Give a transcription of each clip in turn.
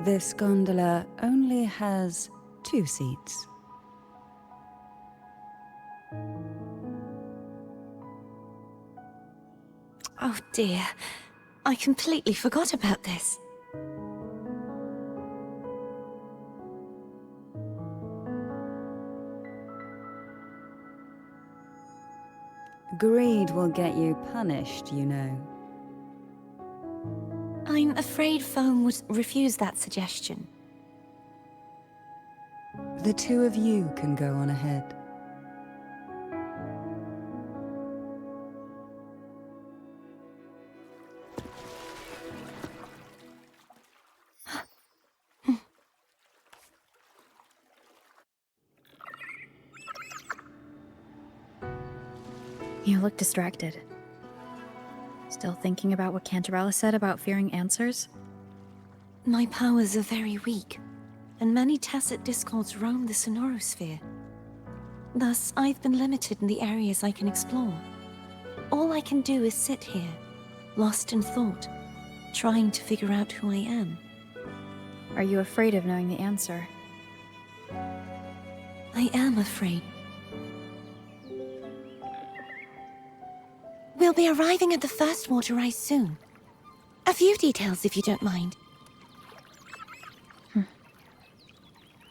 This gondola only has 2 seats. Oh dear, I completely forgot about this. Greed will get you punished, you know. I'm afraid Foam would refuse that suggestion. The 2 of you can go on ahead. You look distracted. Still thinking about what Cantarella said about fearing answers? My powers are very weak, and many tacit discords roam the sonorosphere. Thus, I've been limited in the areas I can explore. All I can do is sit here, lost in thought, trying to figure out who I am. Are you afraid of knowing the answer? I am afraid. We'll be arriving at the first water rise soon. A few details, if you don't mind.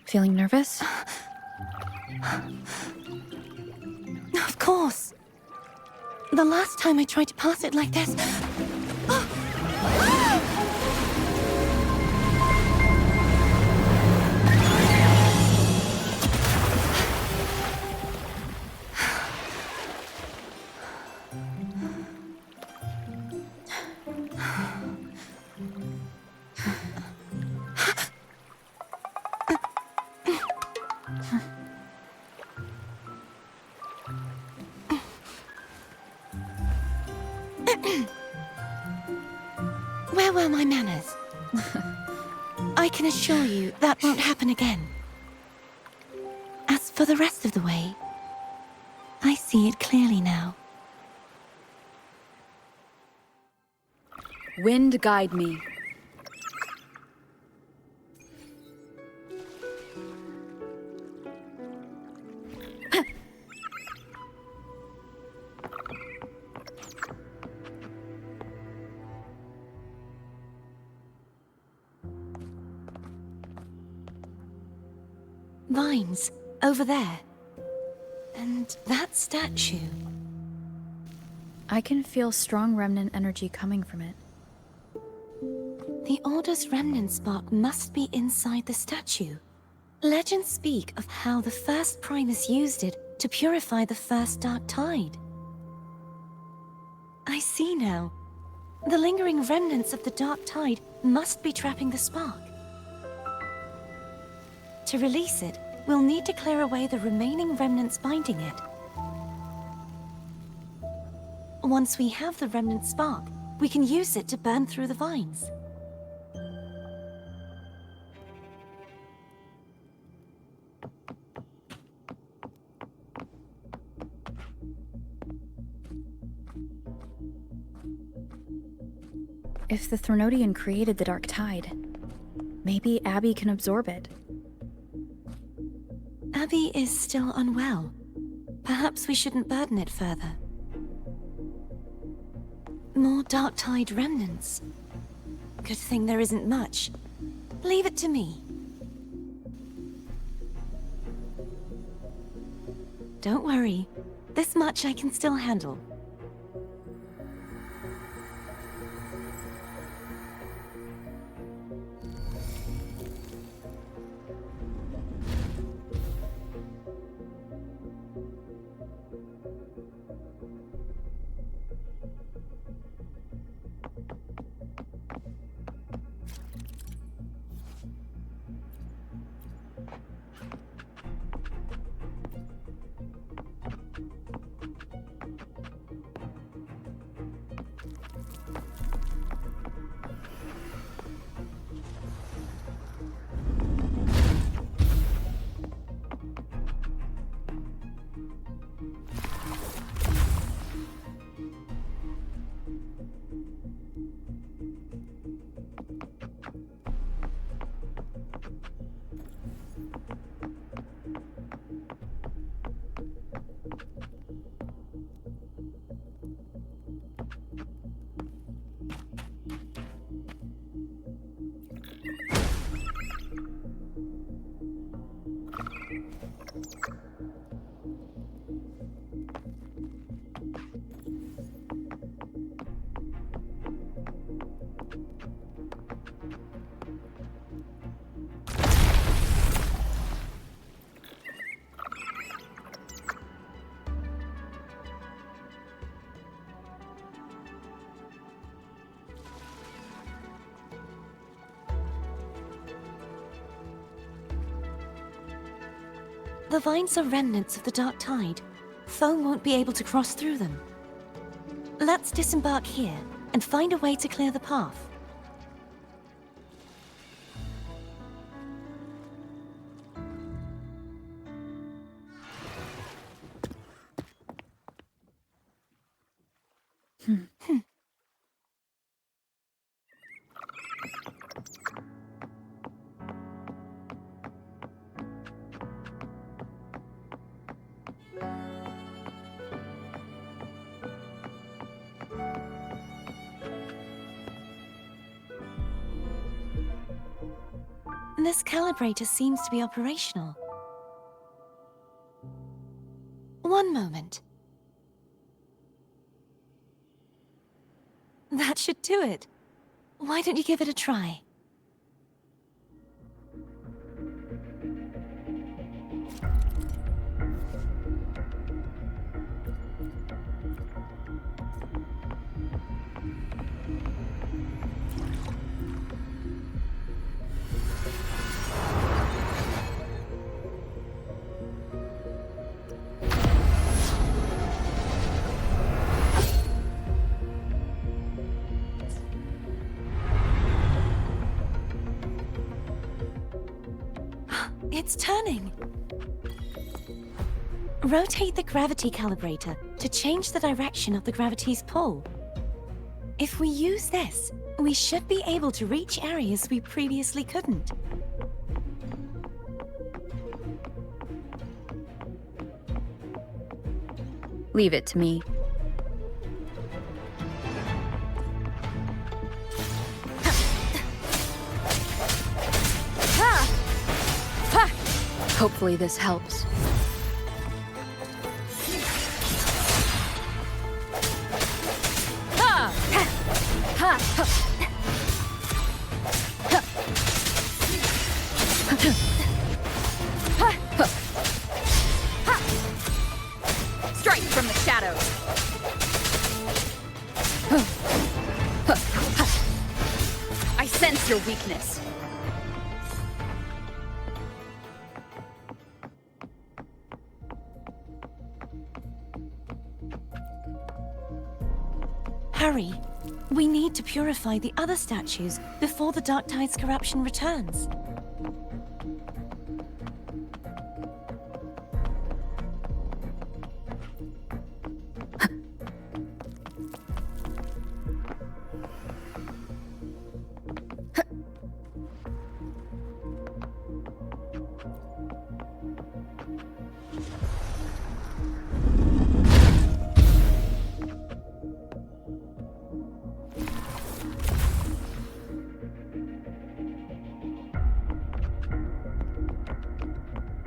Feeling nervous? Of course. The last time I tried to pass it like this... Where were my manners? I can assure you that won't happen again. As for the rest of the way, I see it clearly now. Wind guide me. Vines, over there. And that statue. I can feel strong remnant energy coming from it. The Order's remnant spark must be inside the statue. Legends speak of how the first Primus used it to purify the first dark tide. I see now. The lingering remnants of the dark tide must be trapping the spark. To release it, we'll need to clear away the remaining remnants binding it. Once we have the remnant spark, we can use it to burn through the vines. If the Threnodian created the Dark Tide, maybe Abby can absorb it. Abby is still unwell. Perhaps we shouldn't burden it further. More Dark Tide remnants. Good thing there isn't much. Leave it to me. Don't worry. This much I can still handle. The vines are remnants of the dark tide. Foam won't be able to cross through them. Let's disembark here and find a way to clear the path. This calibrator seems to be operational. One moment. That should do it. Why don't you give it a try? It's turning. Rotate the gravity calibrator to change the direction of the gravity's pull. If we use this, we should be able to reach areas we previously couldn't. Leave it to me. Hopefully this helps. Strike from the shadows. I sense your weakness. Hurry! We need to purify the other statues before the Dark Tide's corruption returns.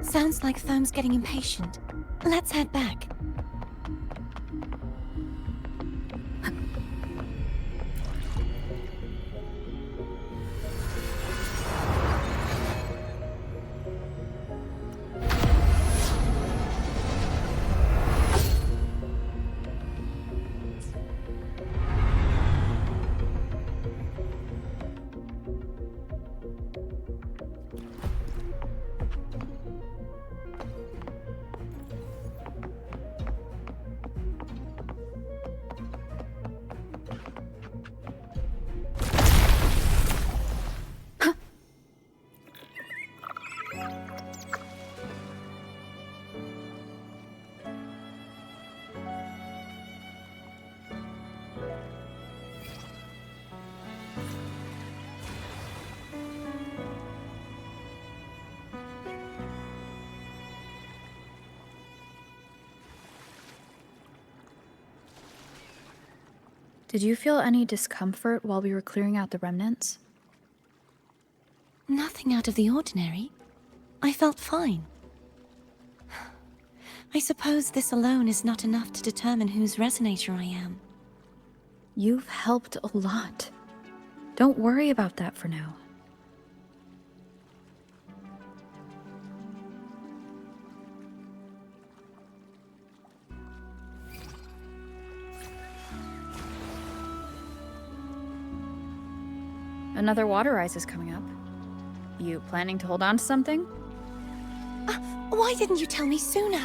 Sounds like Foam's getting impatient. Let's head back. Did you feel any discomfort while we were clearing out the remnants? Nothing out of the ordinary. I felt fine. I suppose this alone is not enough to determine whose resonator I am. You've helped a lot. Don't worry about that for now. Another water rise is coming up. You planning to hold on to something? Why didn't you tell me sooner?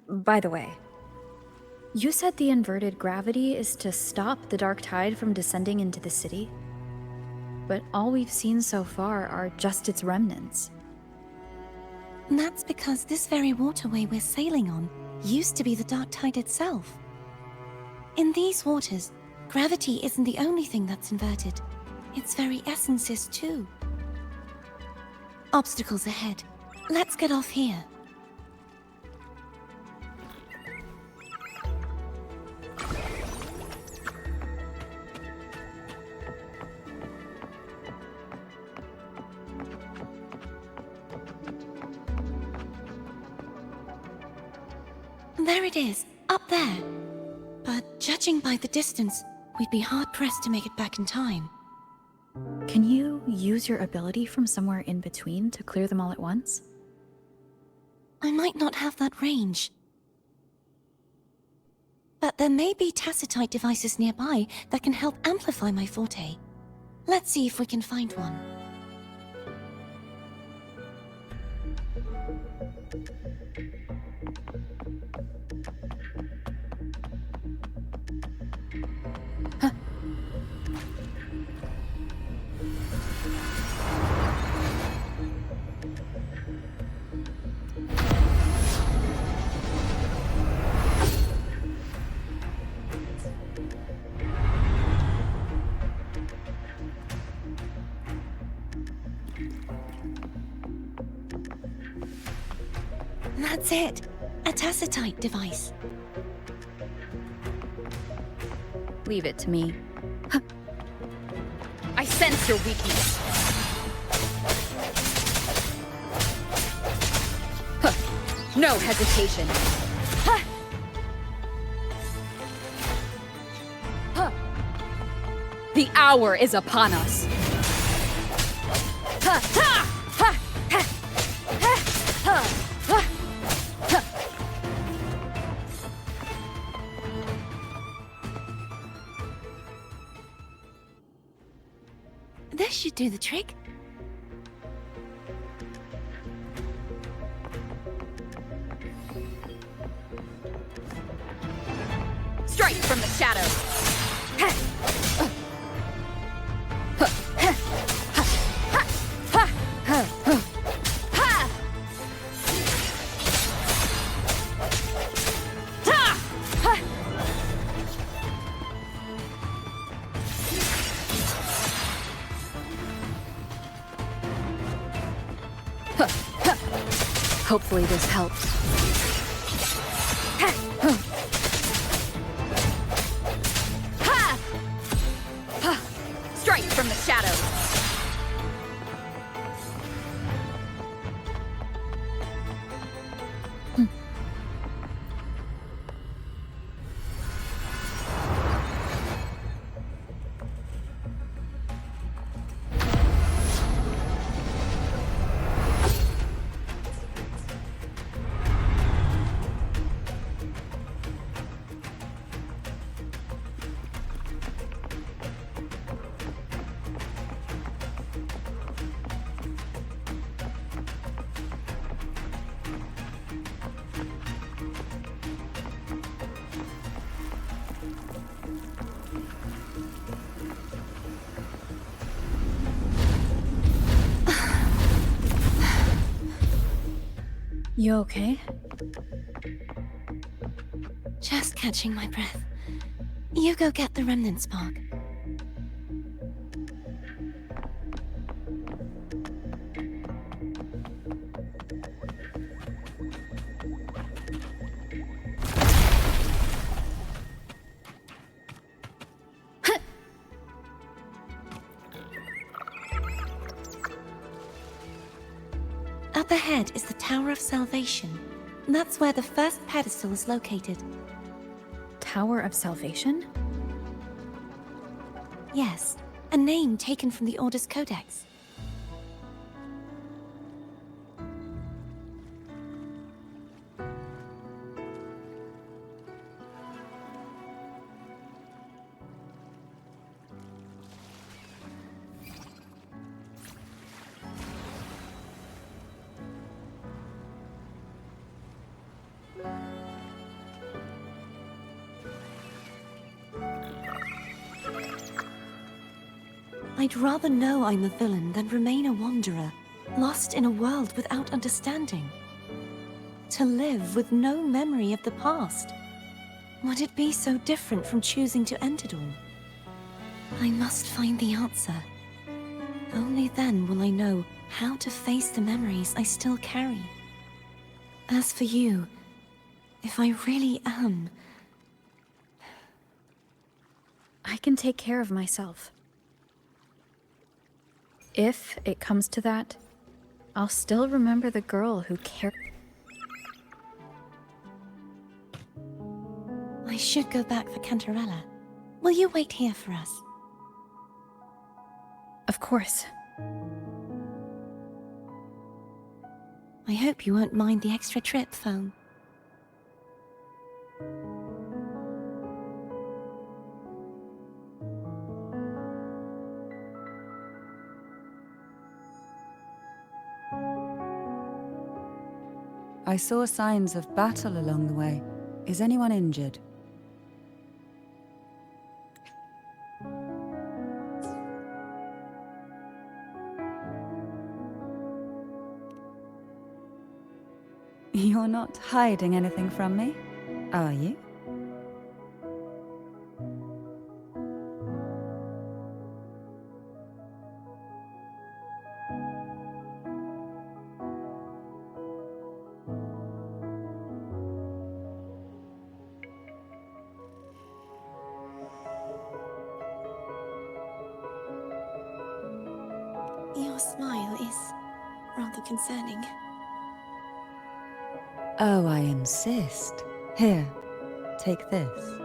By the way, you said the inverted gravity is to stop the dark tide from descending into the city, but all we've seen so far are just its remnants. That's because this very waterway we're sailing on used to be the dark tide itself. In these waters, gravity isn't the only thing that's inverted. Its very essence is too. Obstacles ahead. Let's get off here. There it is, up there. But judging by the distance, we'd be hard-pressed to make it back in time. Can you use your ability from somewhere in between to clear them all at once? I might not have that range. But there may be tacitite devices nearby that can help amplify my forte. Let's see if we can find one. That's it. A tacitite device. Leave it to me. I sense your weakness. No hesitation. The hour is upon us. This should do the trick. Strike from the shadows. Hopefully this helps. Strike from the shadows. You okay? Just catching my breath. You go get the remnant spark. Up ahead is the Tower of Salvation. That's where the first pedestal is located. Tower of Salvation? Yes, a name taken from the Order's Codex. I'd rather know I'm a villain than remain a wanderer, lost in a world without understanding. To live with no memory of the past. Would it be so different from choosing to end it all? I must find the answer. Only then will I know how to face the memories I still carry. As for you, if I really am... I can take care of myself. If it comes to that, I'll still remember the girl who cared. I should go back for Cantarella. Will you wait here for us? Of course. I hope you won't mind the extra trip, Foam. I saw signs of battle along the way. Is anyone injured? You're not hiding anything from me, are you? Your smile is rather concerning. Oh, I insist. Here, take this.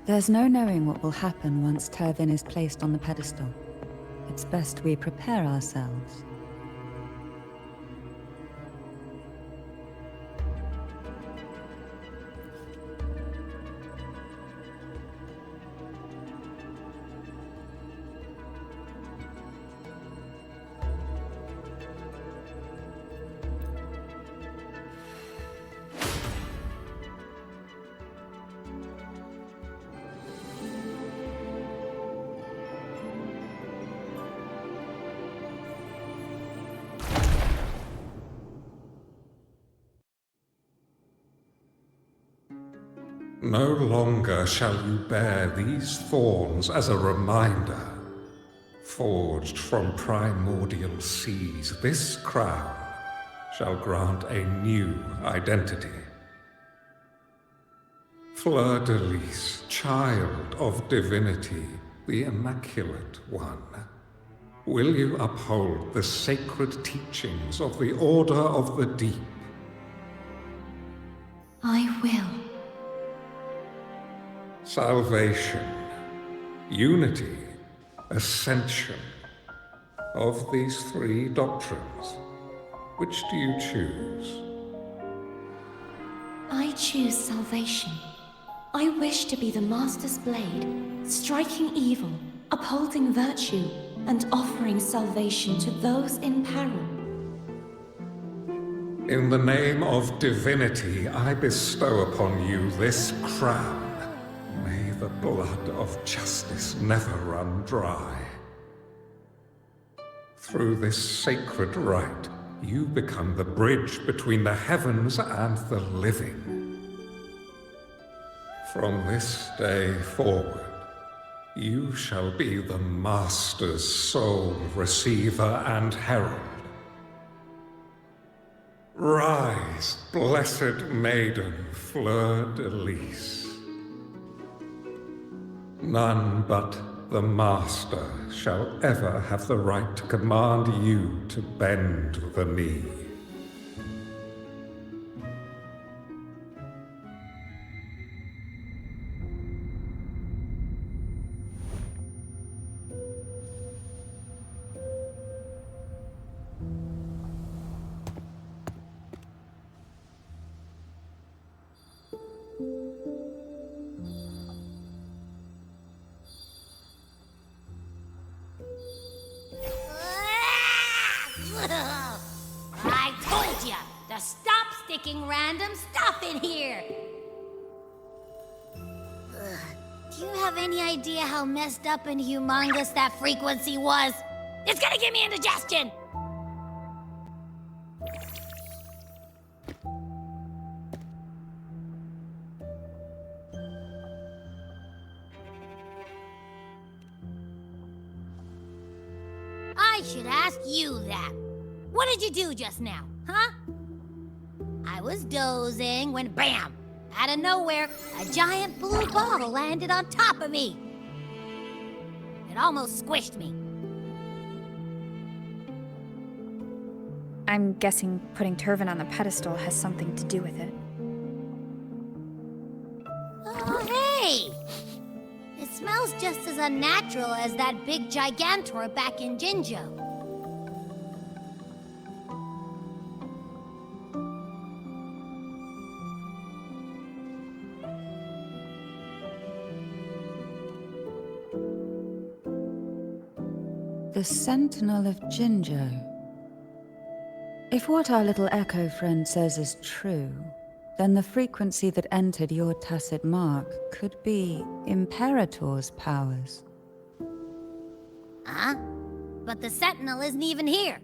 There's no knowing what will happen once Tervin is placed on the pedestal. It's best we prepare ourselves. No longer shall you bear these thorns as a reminder. Forged from primordial seas, this crown shall grant a new identity. Fleur-de-lis, child of divinity, the Immaculate One, will you uphold the sacred teachings of the Order of the Deep? I will. Salvation, unity, ascension. Of these three doctrines, which do you choose? I choose salvation. I wish to be the Master's blade, striking evil, upholding virtue, and offering salvation to those in peril. In the name of divinity, I bestow upon you this crown. May the blood of justice never run dry. Through this sacred rite, you become the bridge between the heavens and the living. From this day forward, you shall be the Master's sole receiver and herald. Rise, blessed maiden Fleur-de-lis. None but the Master shall ever have the right to command you to bend the knee. I told ya to stop sticking random stuff in here! Do you have any idea how messed up and humongous that frequency was? It's gonna give me indigestion! I should ask you that. What did you do just now, huh? I was dozing when BAM! Out of nowhere, a giant blue ball landed on top of me. It almost squished me. I'm guessing putting Turvin on the pedestal has something to do with it. Oh, hey! It smells just as unnatural as that big gigantor back in Jinzhou. The Sentinel of Jinzhou. If what our little echo friend says is true, then the frequency that entered your tacit mark could be Imperator's powers. Huh? But the Sentinel isn't even here.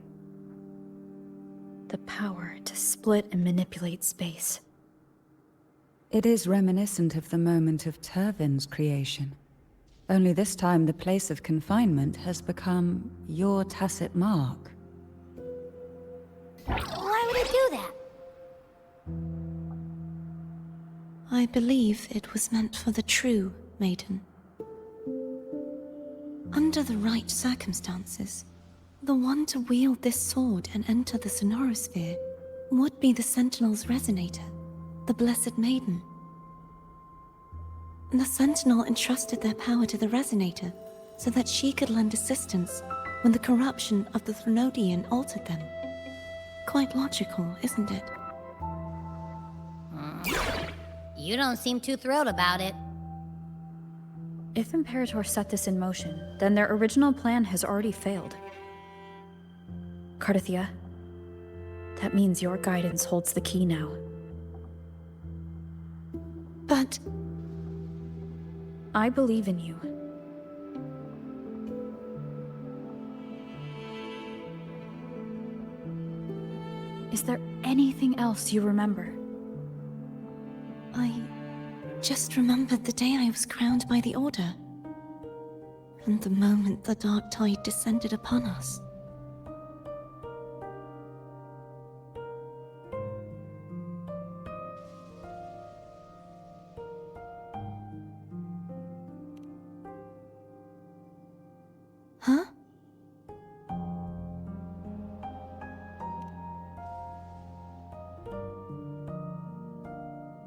The power to split and manipulate space. It is reminiscent of the moment of Turvin's creation. Only this time the place of confinement has become your tacit mark. Why would it do that? I believe it was meant for the true maiden. Under the right circumstances, the one to wield this sword and enter the sonorosphere would be the Sentinel's resonator, the Blessed Maiden. The Sentinel entrusted their power to the resonator so that she could lend assistance when the corruption of the Threnodian altered them. Quite logical, isn't it? You don't seem too thrilled about it. If Imperator set this in motion, then their original plan has already failed. Cartethyia, that means your guidance holds the key now. But I believe in you. Is there anything else you remember? I just remembered the day I was crowned by the Order. happened the moment the dark tide descended upon us? Huh?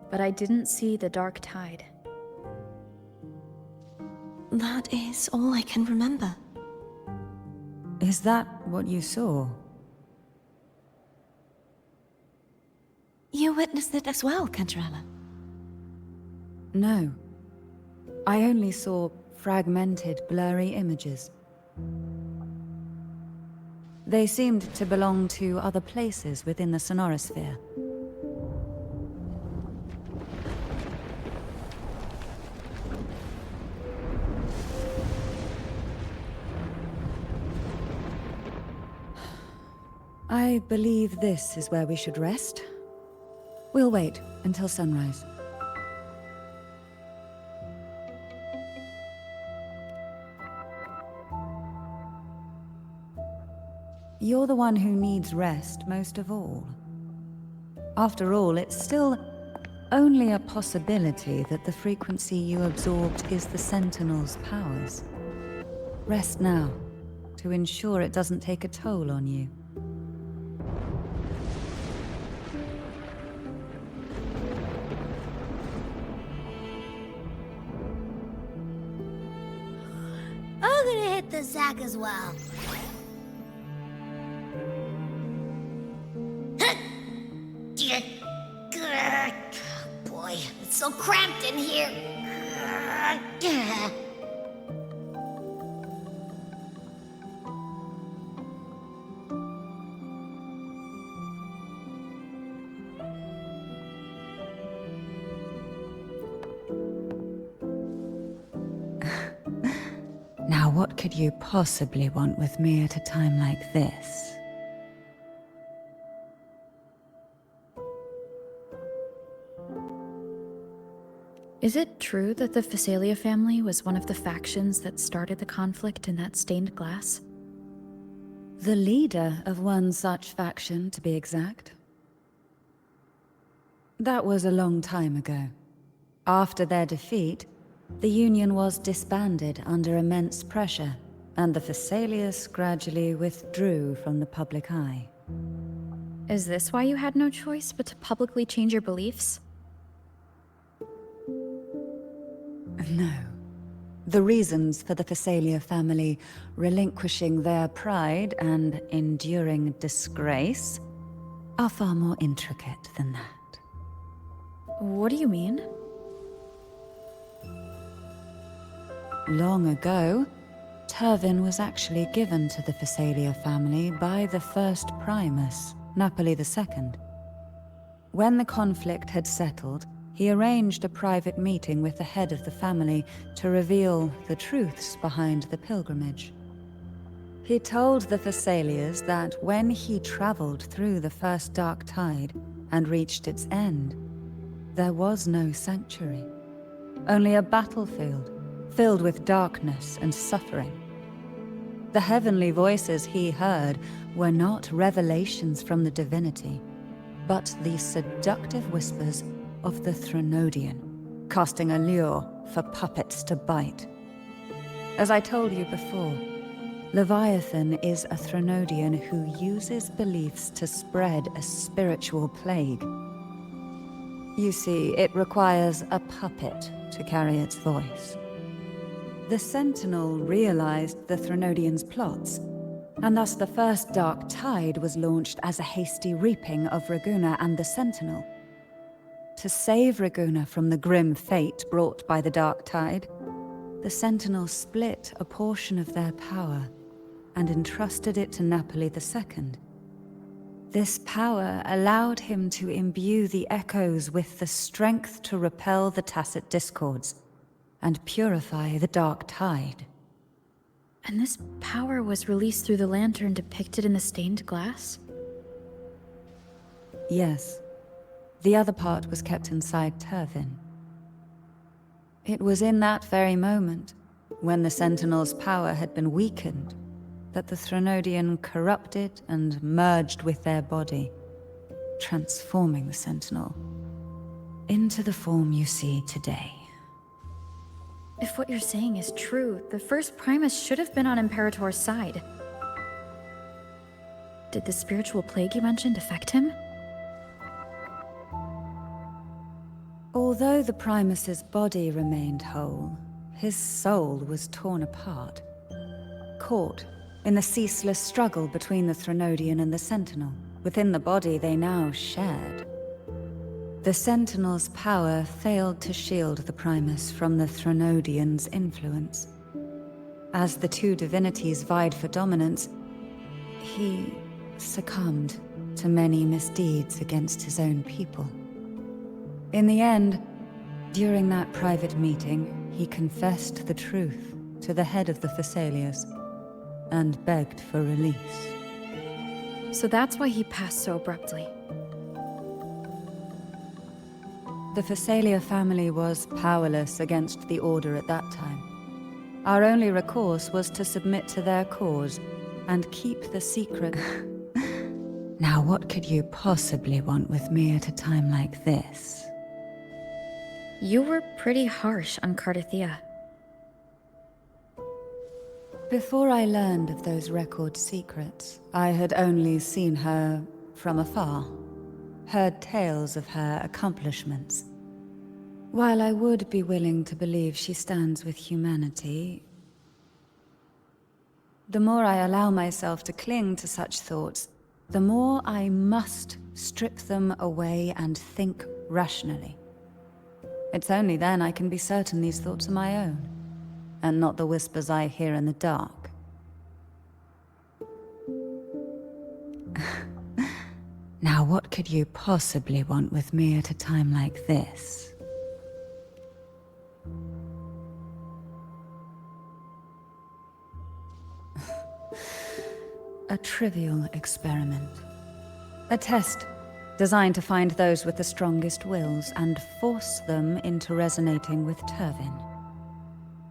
But I didn't see the dark tide. That is all I can remember. Is that what you saw? You witnessed it as well, Cantarella. No. I only saw fragmented, blurry images. They seemed to belong to other places within the sonorosphere. I believe this is where we should rest. We'll wait until sunrise. You're the one who needs rest most of all. After all, it's still only a possibility that the frequency you absorbed is the Sentinel's powers. Rest now, to ensure it doesn't take a toll on you. I'm gonna hit the sack as well. Boy, it's so cramped in here. Now, what could you possibly want with me at a time like this? Is it true that the Phasalia family was one of the factions that started the conflict in that stained glass? The leader of one such faction, to be exact. That was a long time ago. After their defeat, the Union was disbanded under immense pressure, and the Phasalias gradually withdrew from the public eye. Is this why you had no choice but to publicly change your beliefs? No. The reasons for the Phasalia family relinquishing their pride and enduring disgrace are far more intricate than that. What do you mean? Long ago, Turvin was actually given to the Phasalia family by the first Primus, Napoli II. When the conflict had settled, he arranged a private meeting with the head of the family to reveal the truths behind the pilgrimage. He told the Phasalias that when he traveled through the first dark tide and reached its end, there was no sanctuary, only a battlefield filled with darkness and suffering. The heavenly voices he heard were not revelations from the divinity, but the seductive whispers of the Threnodian, casting a lure for puppets to bite. As I told you before, Leviathan is a Threnodian who uses beliefs to spread a spiritual plague. You see, it requires a puppet to carry its voice. The Sentinel realized the Threnodian's plots, and thus the first dark tide was launched as a hasty reaping of Raguna and the Sentinel. To save Raguna from the grim fate brought by the dark tide, the Sentinel split a portion of their power and entrusted it to Napoli II. This power allowed him to imbue the echoes with the strength to repel the tacit discords and purify the dark tide. And this power was released through the lantern depicted in the stained glass? Yes. The other part was kept inside Turvin. It was in that very moment when the Sentinel's power had been weakened, that the Threnodian corrupted and merged with their body, transforming the Sentinel into the form you see today. If what you're saying is true, the first Primus should have been on Imperator's side. Did the spiritual plague you mentioned affect him? Although the Primus's body remained whole, his soul was torn apart, caught in the ceaseless struggle between the Threnodian and the Sentinel. Within the body they now shared. The Sentinel's power failed to shield the Primus from the Threnodian's influence. As the two divinities vied for dominance, he succumbed to many misdeeds against his own people. In the end, during that private meeting, he confessed the truth to the head of the Thessalias and begged for release. So that's why he passed so abruptly. The Thessalia family was powerless against the Order at that time. Our only recourse was to submit to their cause and keep the secret. Now what could you possibly want with me at a time like this? You were pretty harsh on Cartethyia. Before I learned of those record secrets, I had only seen her from afar, heard tales of her accomplishments. While I would be willing to believe she stands with humanity, the more I allow myself to cling to such thoughts, the more I must strip them away and think rationally. It's only then I can be certain these thoughts are my own, and not the whispers I hear in the dark. Now what could you possibly want with me at a time like this? A trivial experiment. A test designed to find those with the strongest wills and force them into resonating with Turvin.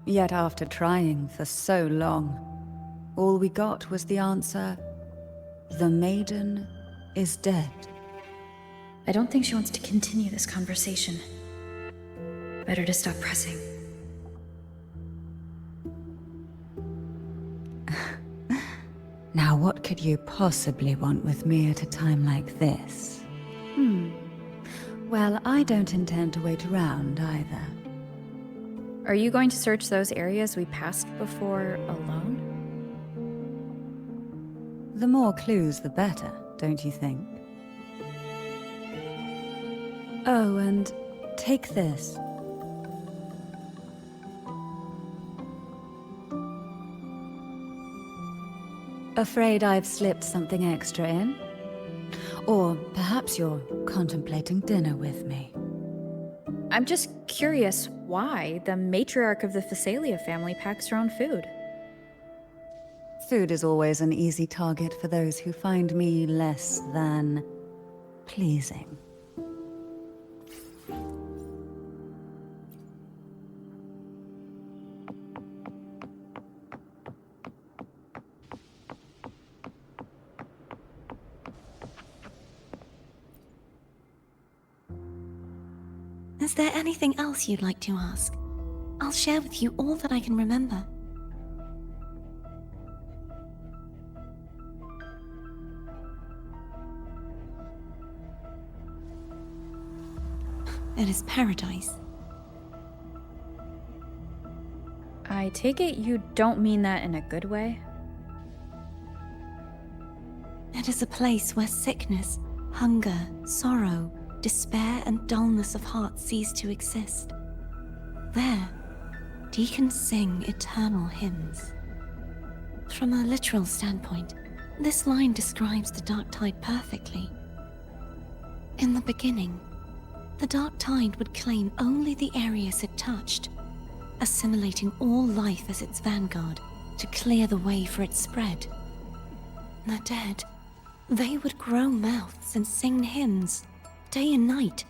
Yet after trying for so long, all we got was the answer, "The maiden is dead." I don't think she wants to continue this conversation. Better to stop pressing. Now what could you possibly want with me at a time like this? Well, I don't intend to wait around either. Are you going to search those areas we passed before alone? The more clues, the better, don't you think? Oh, and take this. Afraid I've slipped something extra in? Or perhaps you're contemplating dinner with me. I'm just curious why the matriarch of the Thessalia family packs her own food. Food is always an easy target for those who find me less than pleasing. Is there anything else you'd like to ask? I'll share with you all that I can remember. It is paradise. I take it you don't mean that in a good way? It is a place where sickness, hunger, sorrow, despair and dullness of heart cease to exist. There, deacons sing eternal hymns. From a literal standpoint, this line describes the dark tide perfectly. In the beginning, the dark tide would claim only the areas it touched, assimilating all life as its vanguard to clear the way for its spread. The dead, they would grow mouths and sing hymns, day and night.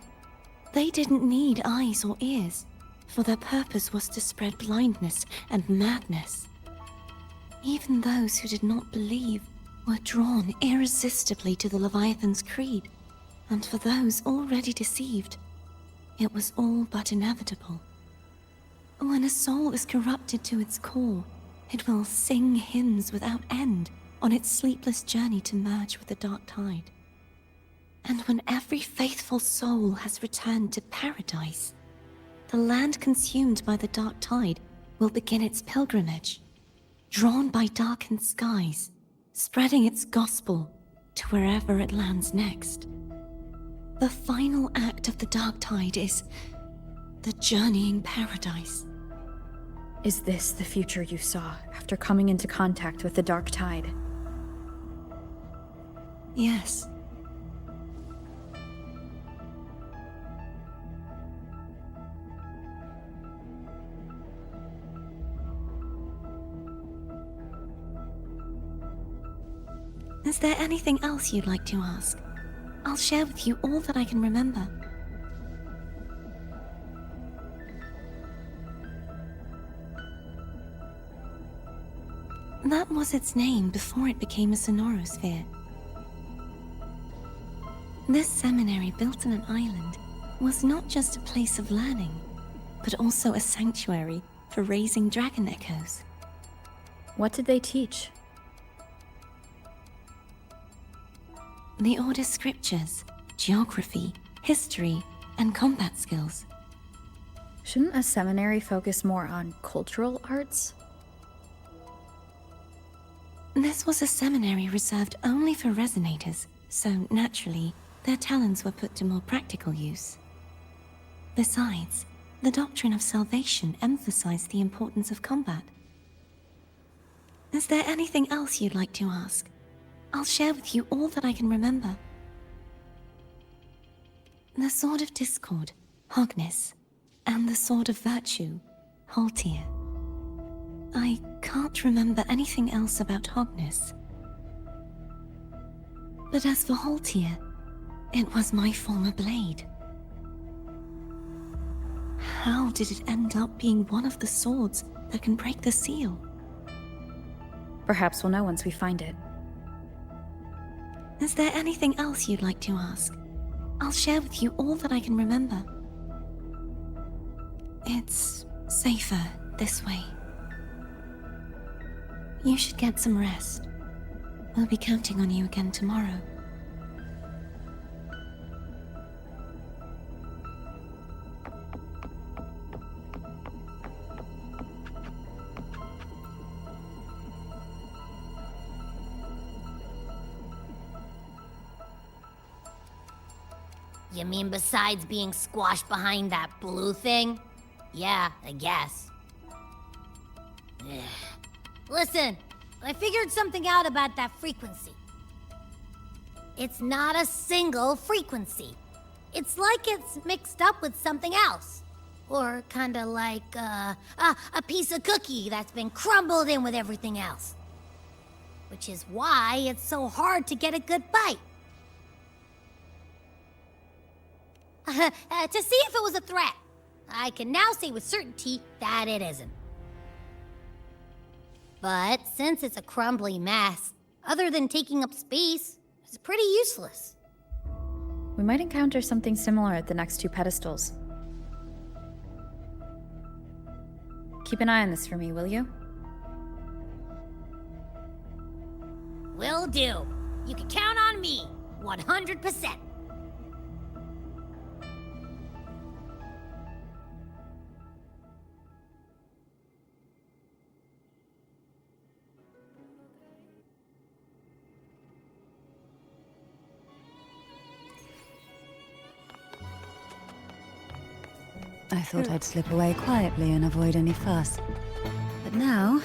They didn't need eyes or ears, for their purpose was to spread blindness and madness. Even those who did not believe were drawn irresistibly to the Leviathan's creed, and for those already deceived, it was all but inevitable. When a soul is corrupted to its core, it will sing hymns without end on its sleepless journey to merge with the dark tide. And when every faithful soul has returned to paradise, the land consumed by the dark tide will begin its pilgrimage, drawn by darkened skies, spreading its gospel to wherever it lands next. The final act of the dark tide is the journeying paradise. Is this the future you saw after coming into contact with the dark tide? Yes. Is there anything else you'd like to ask? I'll share with you all that I can remember. That was its name before it became a sonorosphere. This seminary, built on an island, was not just a place of learning, but also a sanctuary for raising dragon echoes. What did they teach? The Order's scriptures, geography, history, and combat skills. Shouldn't a seminary focus more on cultural arts? This was a seminary reserved only for resonators, so naturally, their talents were put to more practical use. Besides, the doctrine of salvation emphasized the importance of combat. Is there anything else you'd like to ask? I'll share with you all that I can remember. The Sword of Discord, Hognis, and the Sword of Virtue, Haltir. I can't remember anything else about Hognis. But as for Haltir, it was my former blade. How did it end up being one of the swords that can break the seal? Perhaps we'll know once we find it. Is there anything else you'd like to ask? I'll share with you all that I can remember. It's safer this way. You should get some rest. We'll be counting on you again tomorrow. You mean besides being squashed behind that blue thing? Yeah, I guess. Ugh. Listen, I figured something out about that frequency. It's not a single frequency. It's like it's mixed up with something else. Or kinda like, a piece of cookie that's been crumbled in with everything else. Which is why it's so hard to get a good bite. To see if it was a threat. I can now say with certainty that it isn't. But since it's a crumbly mess, other than taking up space, it's pretty useless. We might encounter something similar at the next two pedestals. Keep an eye on this for me, will you? Will do. You can count on me, 100%. I thought I'd slip away quietly and avoid any fuss. But now,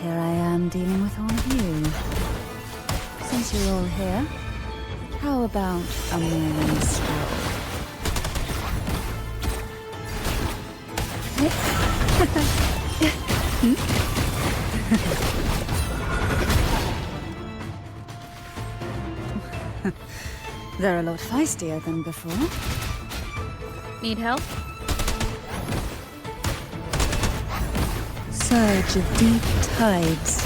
here I am dealing with all of you. Since you're all here, how about a morning stroll? They're a lot feistier than before. Need help? surge of deep tides.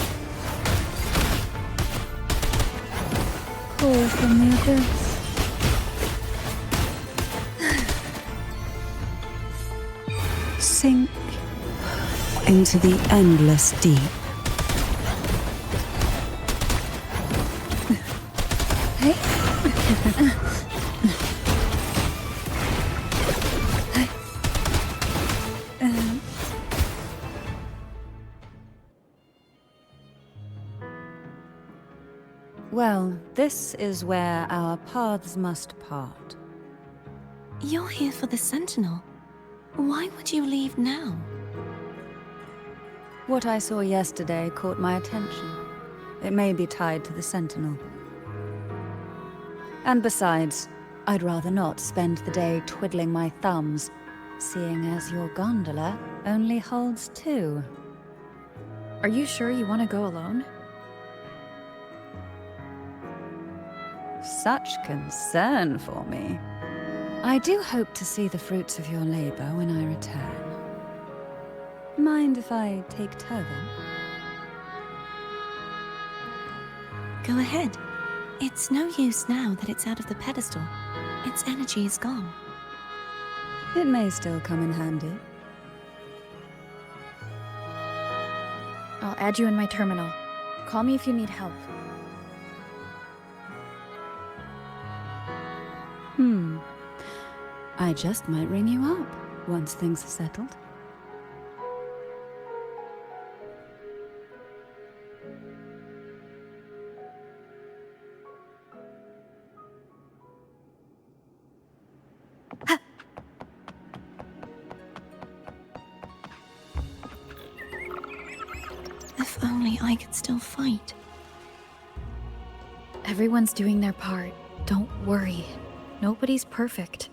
Call from the abyss. Sink into the endless deep. Hey? Well, this is where our paths must part. You're here for the Sentinel. Why would you leave now? What I saw yesterday caught my attention. It may be tied to the Sentinel. And besides, I'd rather not spend the day twiddling my thumbs, seeing as your gondola only holds 2. Are you sure you want to go alone? Such concern for me. I do hope to see the fruits of your labor when I return. Mind if I take Turban? Go ahead. It's no use now that it's out of the pedestal. Its energy is gone. It may still come in handy. I'll add you in my terminal. Call me if you need help. I just might ring you up once things are settled. If only I could still fight. Everyone's doing their part. Don't worry. Nobody's perfect.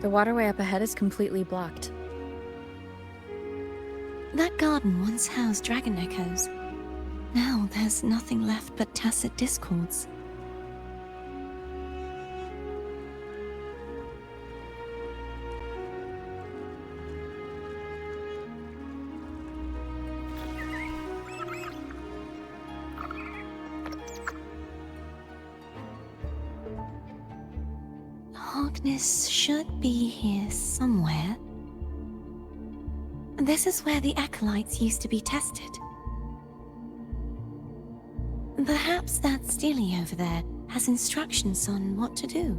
The waterway up ahead is completely blocked. That garden once housed dragon echoes. Now there's nothing left but tacit discords. Hogness should be here somewhere. This is where the acolytes used to be tested. Perhaps that Steely over there has instructions on what to do.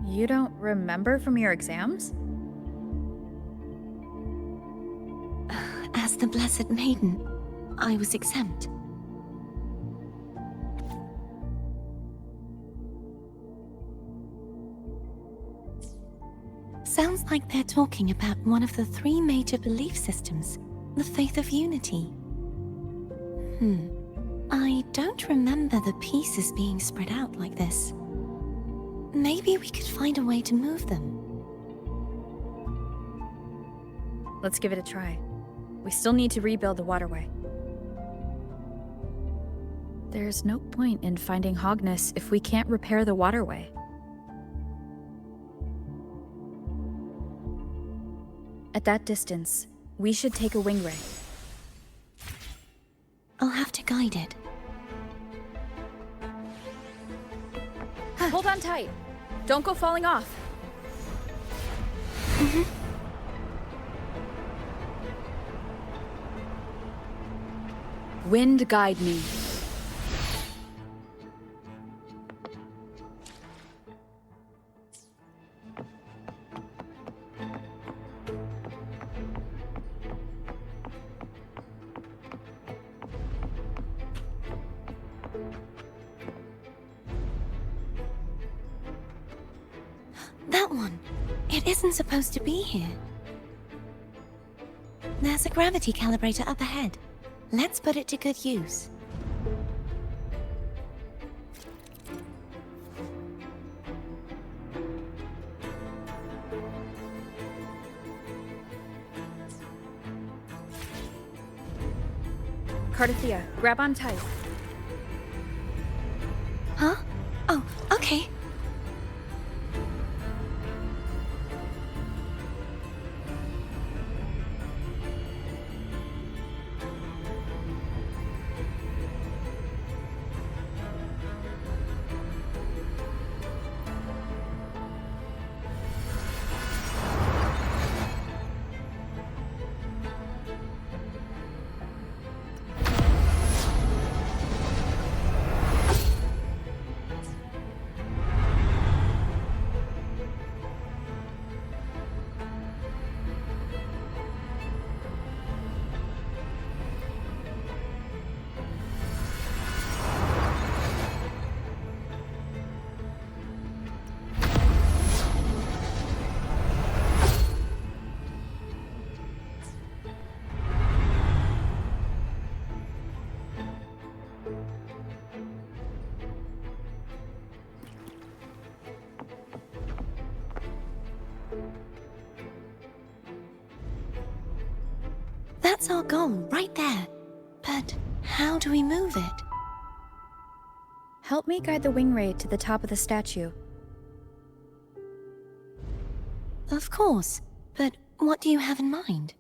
You don't remember from your exams? As the Blessed Maiden, I was exempt. Sounds like they're talking about one of the 3 major belief systems, the faith of unity. I don't remember the pieces being spread out like this. Maybe we could find a way to move them. Let's give it a try. We still need to rebuild the waterway. There's no point in finding Hogness if we can't repair the waterway. At that distance, we should take a wing ray. I'll have to guide it. Hold on tight. Don't go falling off. Wind guide me. That one. It isn't supposed to be here. There's a gravity calibrator up ahead. Let's put it to good use. Cartethyia, grab on tight. Huh? Oh, okay. That's our goal, right there. But how do we move it? Help me guide the wing ray to the top of the statue. Of course, but what do you have in mind?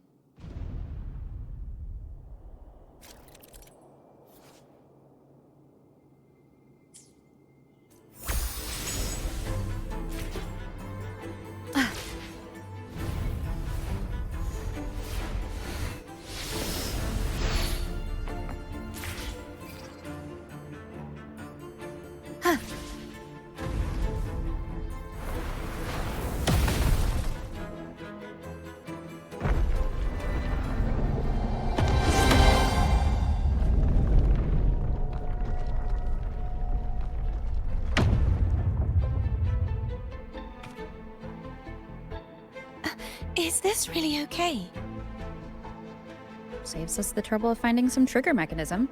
Is this really okay? Saves us the trouble of finding some trigger mechanism.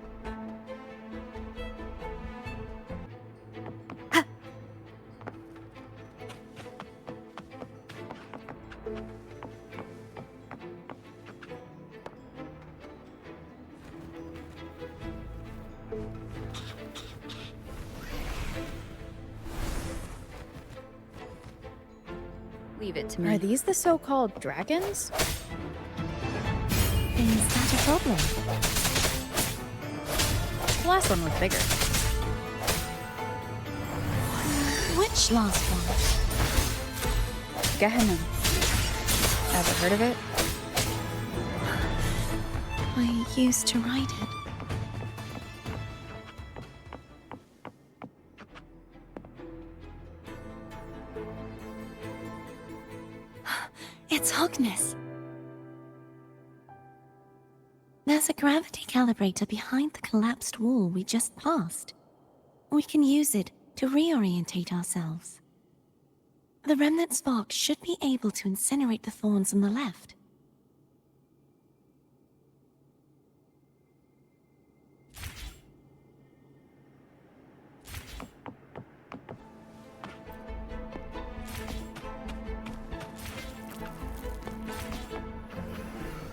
Leave it to me. Are these the so-called dragons? Is that a problem? The last one was bigger. Which last one? Geheimnisse. Ever heard of it? I used to ride it. It's Hogness. There's a gravity calibrator behind the collapsed wall we just passed. We can use it to reorientate ourselves. The remnant spark should be able to incinerate the thorns on the left.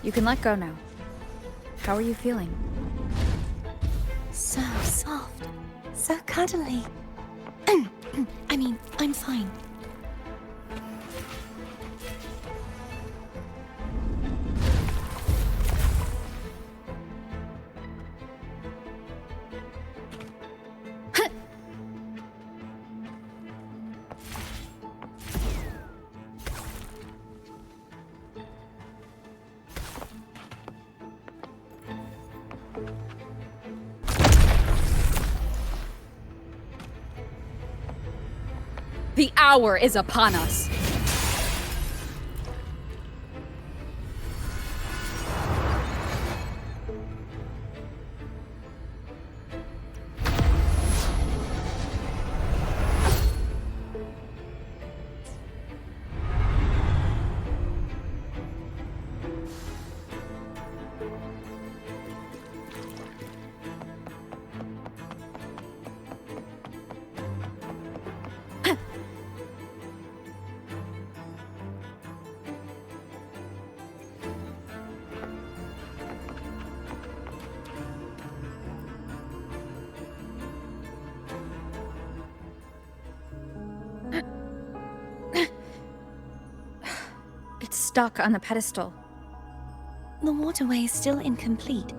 You can let go now. How are you feeling? So soft. So cuddly. I mean, I'm fine. The hour is upon us. It's stuck on the pedestal. The waterway is still incomplete.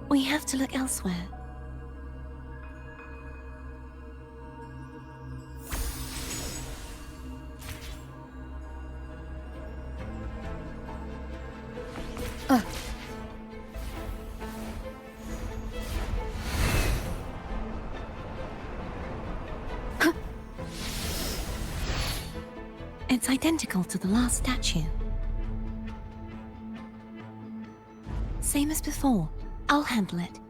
We have to look elsewhere. It's identical to the last statue. Same as before. I'll handle it.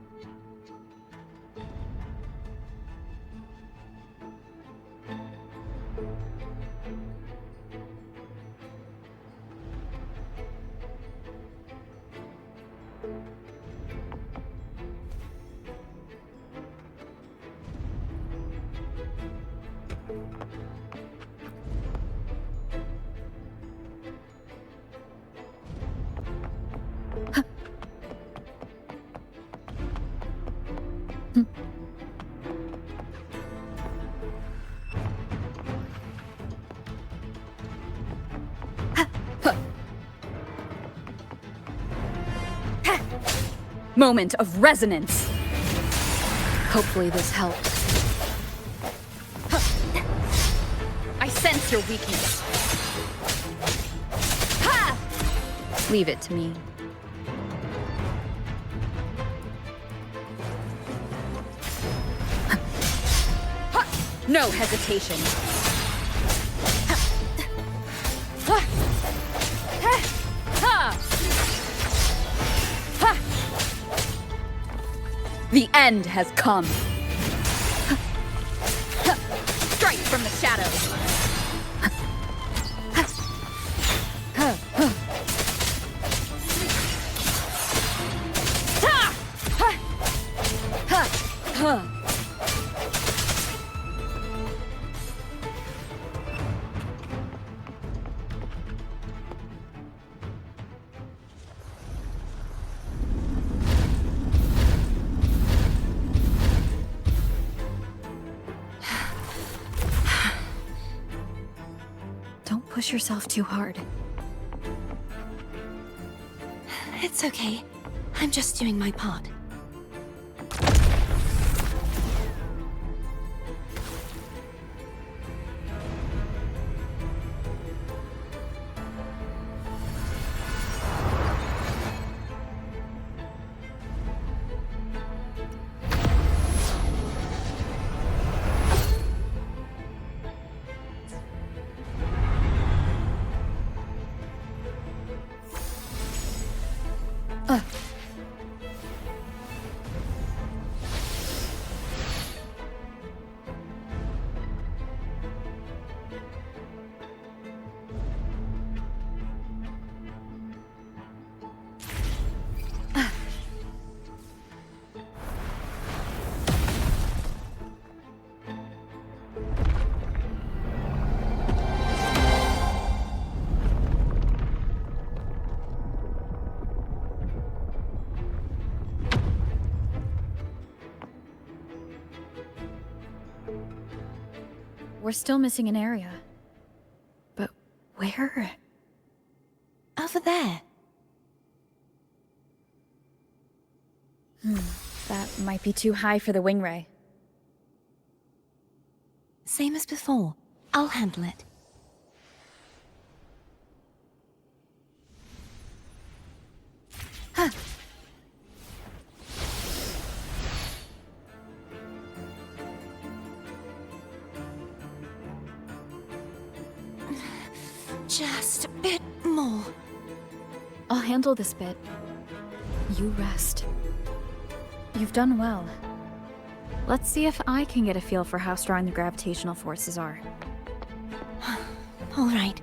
Moment of resonance. Hopefully this helps. I sense your weakness. Ha! Leave it to me. No hesitation. The end has come. Strike from the shadows. Push yourself too hard. It's okay. I'm just doing my part. We're still missing an area. But where? Over there. That might be too high for the wing ray. Same as before. I'll handle it. Just a bit more. I'll handle this bit. You rest. You've done well. Let's see if I can get a feel for how strong the gravitational forces are. All right.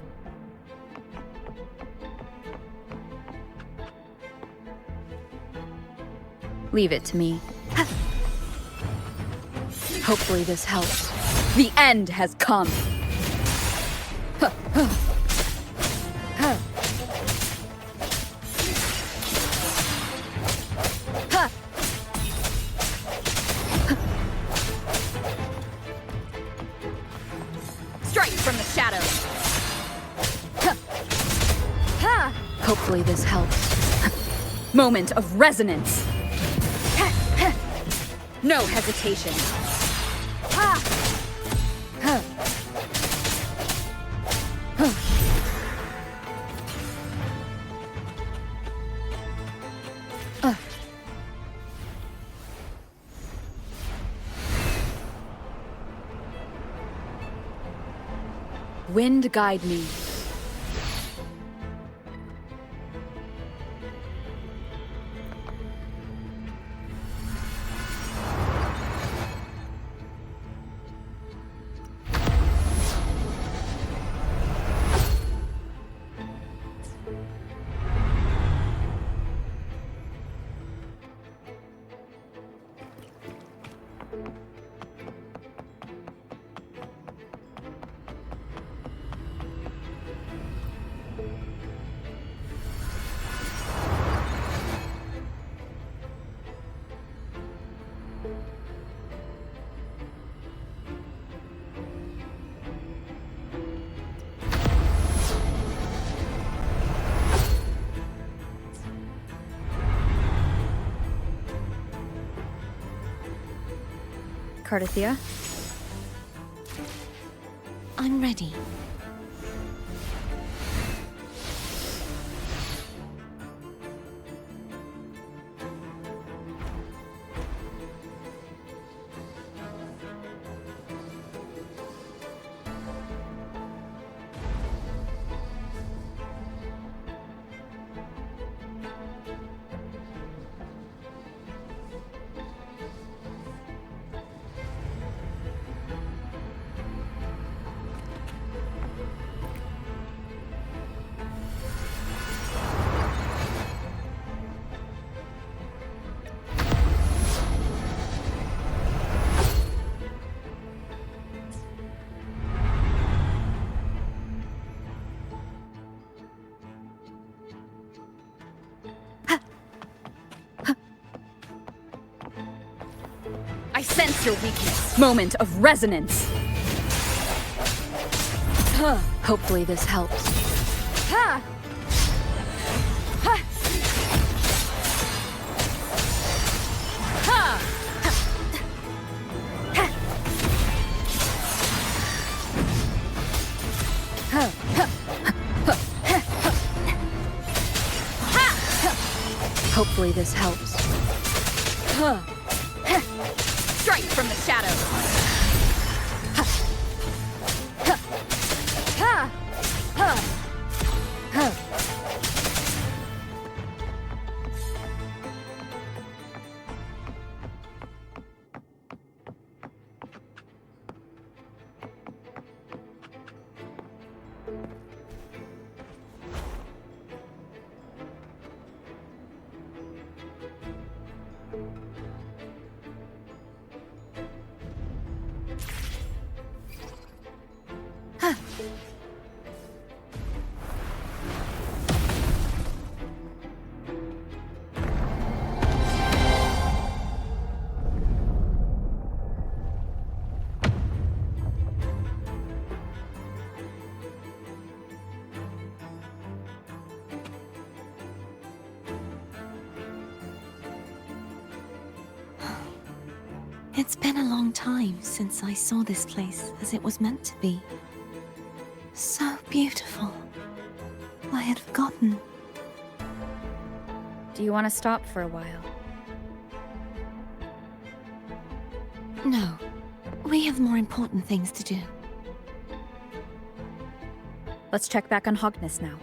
Leave it to me. Hopefully this helps. The end has come. Strike from the shadows. Hopefully this helps. Moment of resonance. No hesitation. Wind guide me. Cartethyia? I'm ready. I sense your weakness. Moment of resonance. Hopefully this helps. Hopefully this helps. Strike from the shadows. It's been a long time since I saw this place as it was meant to be. So beautiful. I had forgotten. Do you want to stop for a while? No. We have more important things to do. Let's check back on Hogness now.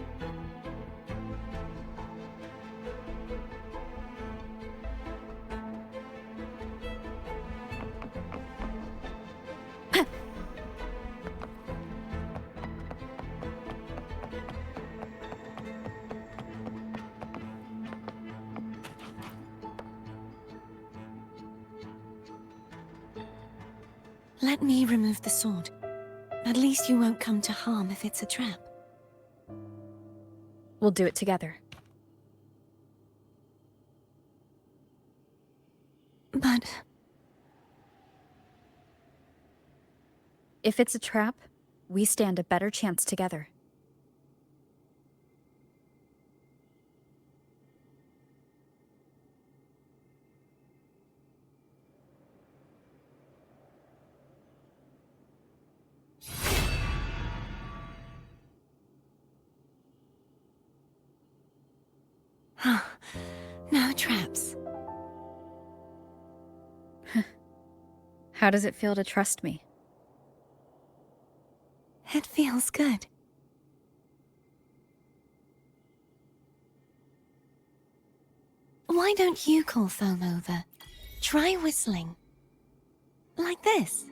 Let me remove the sword. At least you won't come to harm if it's a trap. We'll do it together. But... if it's a trap, we stand a better chance together. No traps. How does it feel to trust me? It feels good. Why don't you call Foam over? Try whistling. Like this.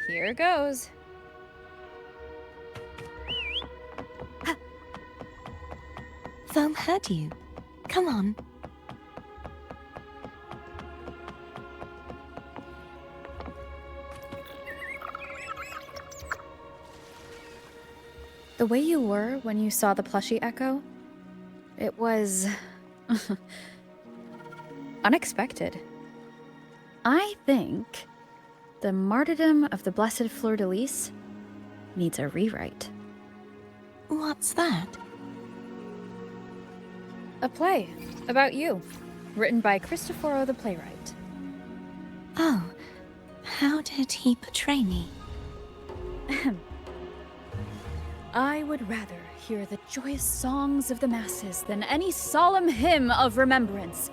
Here goes. Foam heard you. Come on. The way you were when you saw the plushie Echo, it was unexpected. I think the martyrdom of the Blessed Fleur-de-Lis needs a rewrite. What's that? A play about you, written by Cristoforo the playwright. Oh, how did he portray me? I would rather hear the joyous songs of the masses than any solemn hymn of remembrance.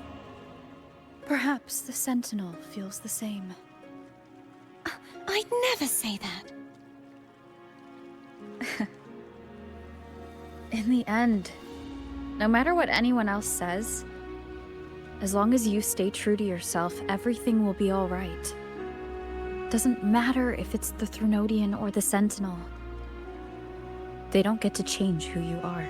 Perhaps the Sentinel feels the same. I'd never say that. In the end, no matter what anyone else says, as long as you stay true to yourself, everything will be all right. Doesn't matter if it's the Threnodian or the Sentinel. They don't get to change who you are.